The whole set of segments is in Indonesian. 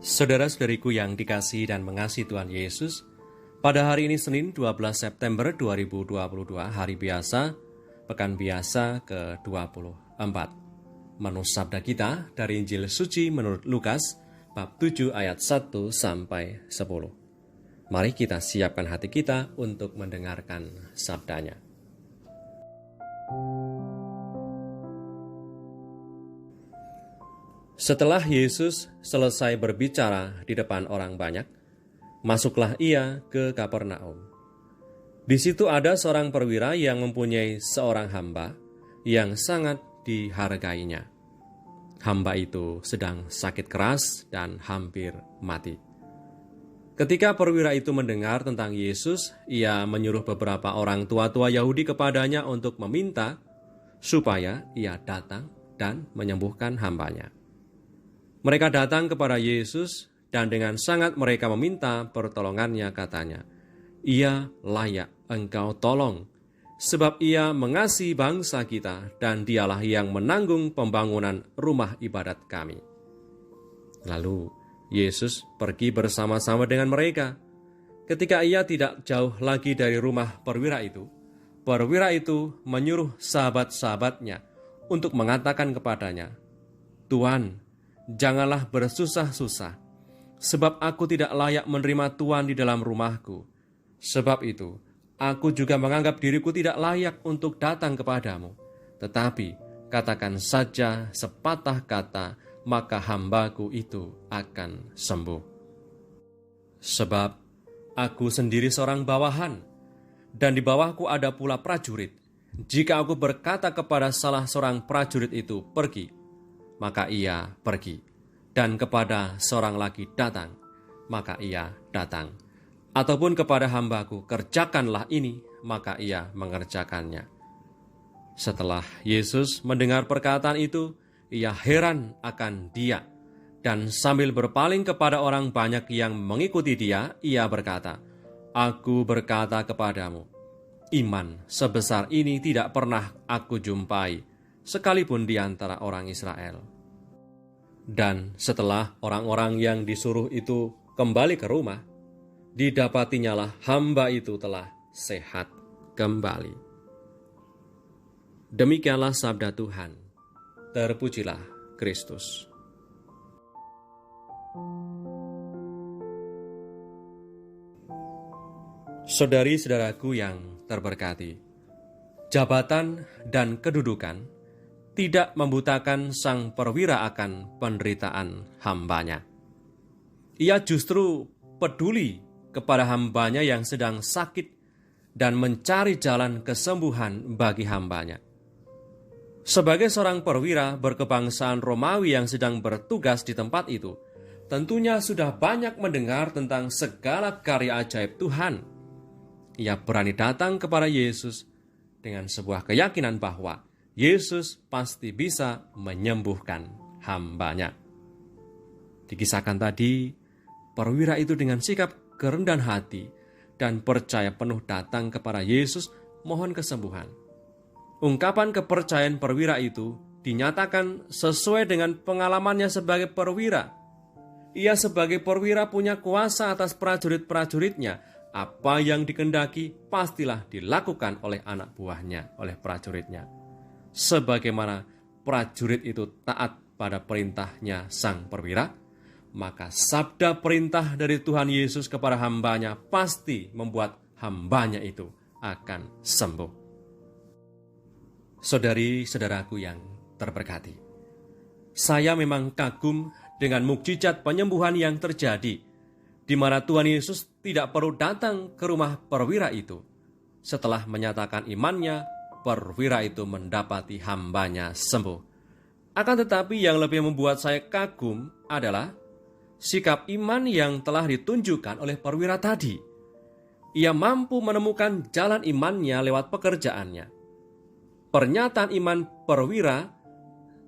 Saudara-saudariku yang dikasihi dan mengasihi Tuhan Yesus, pada hari ini Senin 12 September 2022, hari biasa, pekan biasa ke-24. Menu sabda kita dari Injil Suci menurut Lukas, bab 7 ayat 1 sampai 10. Mari kita siapkan hati kita untuk mendengarkan sabdanya. Setelah Yesus selesai berbicara di depan orang banyak, masuklah ia ke Kapernaum. Di situ ada seorang perwira yang mempunyai seorang hamba yang sangat dihargainya. Hamba itu sedang sakit keras dan hampir mati. Ketika perwira itu mendengar tentang Yesus, ia menyuruh beberapa orang tua-tua Yahudi kepadanya untuk meminta supaya ia datang dan menyembuhkan hambanya. Mereka datang kepada Yesus dan dengan sangat mereka meminta pertolongannya, katanya, "Ia layak engkau tolong, sebab ia mengasihi bangsa kita dan dialah yang menanggung pembangunan rumah ibadat kami." Lalu Yesus pergi bersama-sama dengan mereka. Ketika ia tidak jauh lagi dari rumah perwira itu menyuruh sahabat-sahabatnya untuk mengatakan kepadanya, "Tuan, janganlah bersusah-susah, sebab aku tidak layak menerima Tuhan di dalam rumahku. Sebab itu, aku juga menganggap diriku tidak layak untuk datang kepadamu. Tetapi, katakan saja sepatah kata, maka hambaku itu akan sembuh. Sebab aku sendiri seorang bawahan, dan di bawahku ada pula prajurit. Jika aku berkata kepada salah seorang prajurit itu, 'Pergi,' maka ia pergi, dan kepada seorang lagi, 'Datang,' maka ia datang. Ataupun kepada hambaku, 'Kerjakanlah ini,' maka ia mengerjakannya." Setelah Yesus mendengar perkataan itu, ia heran akan dia, dan sambil berpaling kepada orang banyak yang mengikuti dia, ia berkata, "Aku berkata kepadamu, iman sebesar ini tidak pernah aku jumpai, sekalipun di antara orang Israel." Dan setelah orang-orang yang disuruh itu kembali ke rumah, didapatinyalah hamba itu telah sehat kembali. Demikianlah sabda Tuhan. Terpujilah Kristus. Saudari-saudaraku yang terberkati, jabatan dan kedudukan tidak membutakan sang perwira akan penderitaan hambanya. Ia justru peduli kepada hambanya yang sedang sakit dan mencari jalan kesembuhan bagi hambanya. Sebagai seorang perwira berkebangsaan Romawi yang sedang bertugas di tempat itu, tentunya sudah banyak mendengar tentang segala karya ajaib Tuhan. Ia berani datang kepada Yesus dengan sebuah keyakinan bahwa Yesus pasti bisa menyembuhkan hambanya. Dikisahkan tadi, perwira itu dengan sikap kerendahan hati dan percaya penuh datang kepada Yesus mohon kesembuhan. Ungkapan kepercayaan perwira itu dinyatakan sesuai dengan pengalamannya sebagai perwira. Ia sebagai perwira punya kuasa atas prajurit-prajuritnya. Apa yang dikehendaki pastilah dilakukan oleh anak buahnya, oleh prajuritnya. Sebagaimana prajurit itu taat pada perintahnya sang perwira, maka sabda perintah dari Tuhan Yesus kepada hambanya pasti membuat hambanya itu akan sembuh. Saudari-saudaraku yang terberkati, saya memang kagum dengan mukjizat penyembuhan yang terjadi, di mana Tuhan Yesus tidak perlu datang ke rumah perwira itu. Setelah menyatakan imannya, perwira itu mendapati hambanya sembuh. Akan tetapi yang lebih membuat saya kagum adalah sikap iman yang telah ditunjukkan oleh perwira tadi. Ia mampu menemukan jalan imannya lewat pekerjaannya. Pernyataan iman perwira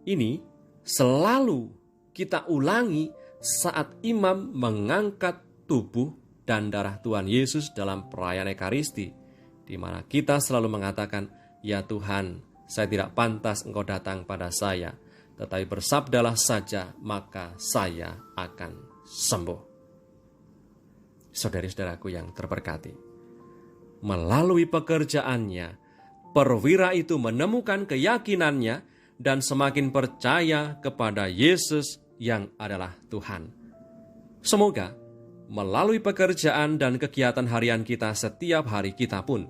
ini selalu kita ulangi saat imam mengangkat tubuh dan darah Tuhan Yesus dalam perayaan Ekaristi, di mana kita selalu mengatakan, "Ya Tuhan, saya tidak pantas Engkau datang pada saya, tetapi bersabdalah saja, maka saya akan sembuh. Saudari-saudaraku yang terberkati, melalui pekerjaannya, perwira itu menemukan keyakinannya dan semakin percaya kepada Yesus yang adalah Tuhan. Semoga melalui pekerjaan dan kegiatan harian kita setiap hari, kita pun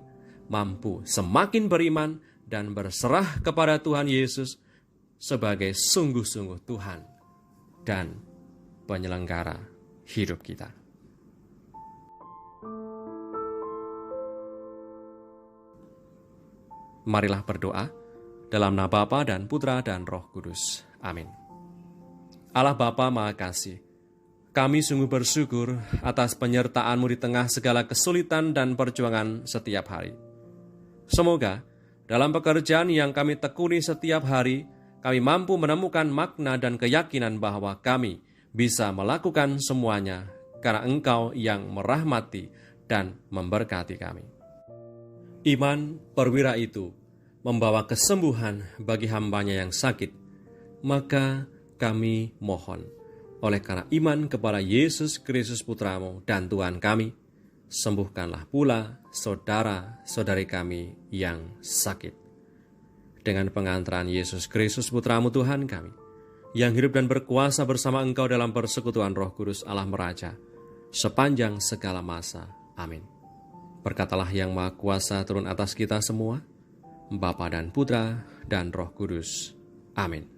mampu semakin beriman dan berserah kepada Tuhan Yesus sebagai sungguh-sungguh Tuhan dan penyelenggara hidup kita. Marilah berdoa dalam nama Bapa dan Putra dan Roh Kudus. Amin. Allah Bapa Maha Kasih, kami sungguh bersyukur atas penyertaan-Mu di tengah segala kesulitan dan perjuangan setiap hari. Semoga dalam pekerjaan yang kami tekuni setiap hari, kami mampu menemukan makna dan keyakinan bahwa kami bisa melakukan semuanya karena Engkau yang merahmati dan memberkati kami. Iman perwira itu membawa kesembuhan bagi hambanya yang sakit, maka kami mohon, oleh karena iman kepada Yesus Kristus Putra-Mu dan Tuhan kami, sembuhkanlah pula saudara-saudari kami yang sakit. Dengan pengantaran Yesus Kristus Putra-Mu Tuhan kami, yang hidup dan berkuasa bersama Engkau dalam persekutuan Roh Kudus Allah Meraja, sepanjang segala masa. Amin. Berkatalah yang Maha Kuasa turun atas kita semua, Bapa dan Putra dan Roh Kudus. Amin.